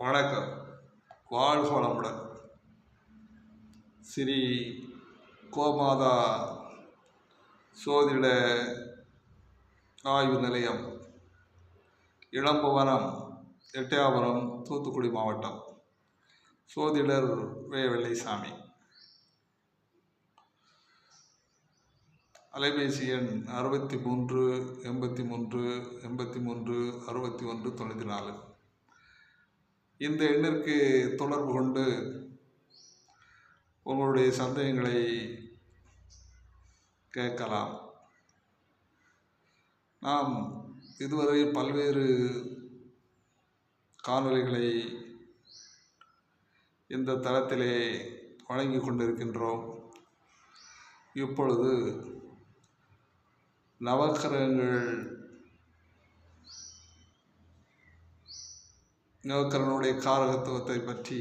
வணக்கம். வாழ்க வளமுடன். ஸ்ரீ கோமாதா சோதிட ஆய்வு நிலையம், இளம்புவனம், எட்டயபுரம், தூத்துக்குடி மாவட்டம். சோதிடர் வே. வெள்ளைசாமி. அலைபேசி எண் 63 83 83 61 94. இந்த எண்ணிற்கு தொடர்பு கொண்டு உங்களுடைய சந்தேகங்களை கேட்கலாம். நாம் இதுவரை பல்வேறு காணொளிகளை இந்த தளத்திலே வழங்கி கொண்டிருக்கின்றோம். இப்பொழுது நவக்கிரகனுடைய காரகத்துவத்தை பற்றி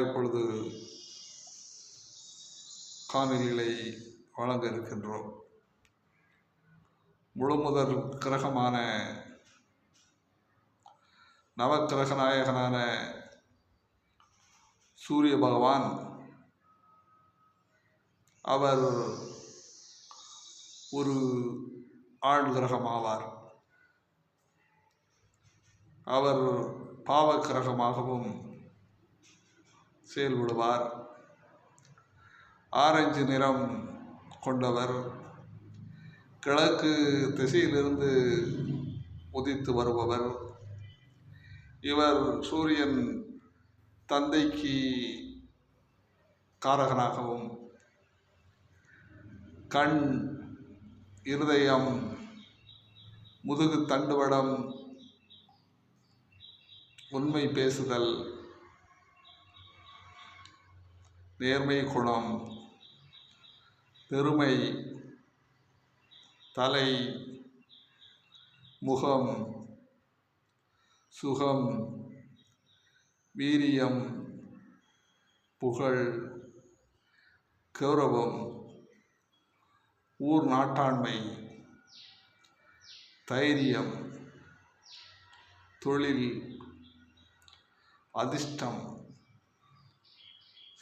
இப்பொழுது காணொலிகளை வழங்க இருக்கின்றோம். முழுமுதல் கிரகமான நவக்கிரக நாயகனான சூரிய பகவான், அவர் ஒரு ஆழ் கிரகமாவார். அவர் பாவக்கிரகமாகவும் செயல்படுவார். ஆரஞ்சு நிறம் கொண்டவர், கிழக்கு திசையிலிருந்து உதித்து வருபவர். இவர் சூரியன் தந்தைக்கு காரகனாகவும், கண், இருதயம், முதுகு தண்டுவடம், உண்மை பேசுதல், நேர்மை குணம், பெருமை, தலை, முகம், சுகம், வீரியம், புகழ், கௌரவம், ஊர் நாட்டாண்மை, தைரியம், தொழில், அதிர்ஷ்டம்,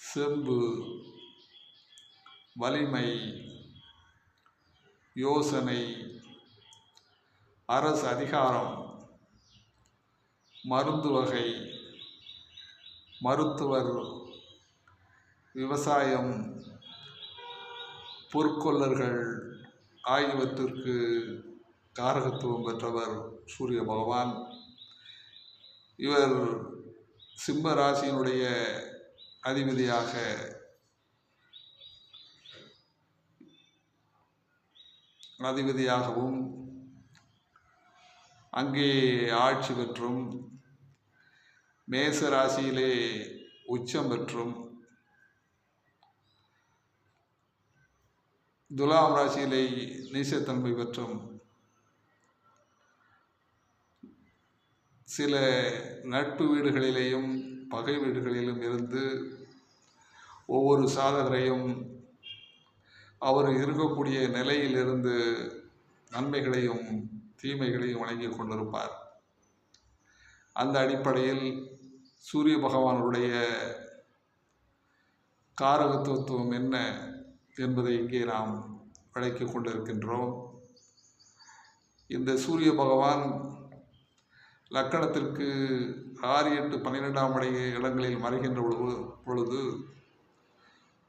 செம்பு, வலிமை, யோசனை, அரசு அதிகாரம், மருந்து வகை, மருத்துவர், விவசாயம், பொற்கொள்ளர்கள் ஆகியவற்றிற்கு காரகத்துவம் பெற்றவர் சூரிய பகவான். இவர் சிம்ம ராசியினுடைய அதிபதியாகவும் அங்கே ஆட்சி பெற்றும், மேச ராசியிலே உச்சம் பெற்றும், துலாம் ராசியிலே நீசத்தன்மை பெற்றும், சில நட்பு வீடுகளிலேயும் பகை வீடுகளிலும் இருந்து ஒவ்வொரு சாதகரையும் அவர் இருக்கக்கூடிய நிலையிலிருந்து நன்மைகளையும் தீமைகளையும் வழங்கி கொண்டிருப்பார். அந்த அடிப்படையில் சூரிய பகவானுடைய காரகத்துவம் என்ன என்பதை இங்கே நாம் விளக்கி கொண்டிருக்கின்றோம். இந்த சூரிய பகவான் லக்கணத்திற்கு 6, 8, 12ஆம் இடங்களில் மறைகின்ற பொழுது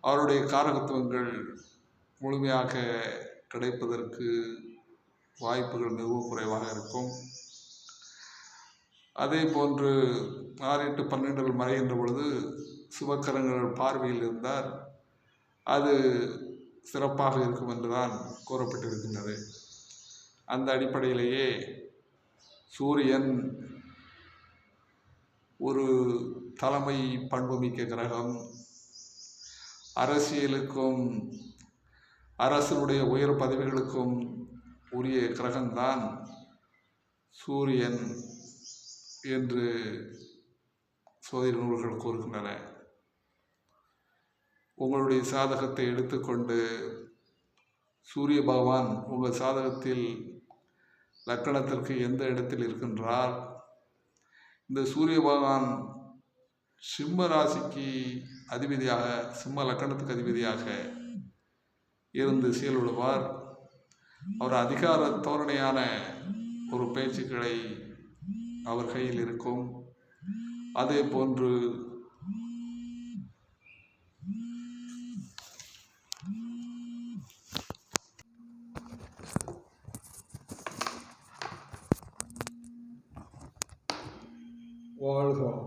அவருடைய காரகத்துவங்கள் முழுமையாக கிடைப்பதற்கு வாய்ப்புகள் மிகவும் குறைவாக இருக்கும். அதே போன்று 6, 8, 12 மறைகின்ற பொழுது சுபக்கரங்கள் பார்வையில் இருந்தால் அது சிறப்பாக இருக்கும் என்றுதான் கூறப்பட்டிருக்கின்றது. அந்த அடிப்படையிலேயே சூரியன் ஒரு தலைமை பண்புமிக்க கிரகம். அரசியலுக்கும் அரசனுடைய உயர் பதவிகளுக்கும் உரிய கிரகம்தான் சூரியன் என்று சோதிட நூல்கள் கூறுகின்றன. உங்களுடைய சாதகத்தை எடுத்துக்கொண்டு சூரிய பகவான் உங்கள் சாதகத்தில் லக்கணத்திற்கு எந்த இடத்தில் இருக்கின்றார், இந்த சூரிய பகவான் சிம்ம ராசிக்கு அதிபதியாக, சிம்ம லக்கணத்துக்கு அதிபதியாக இருந்து செயல்படுவார். அவர் அதிகார தோரணையான ஒரு பேச்சுக்களை அவர் கையில் இருக்கும். அதே போன்று வாழ்க.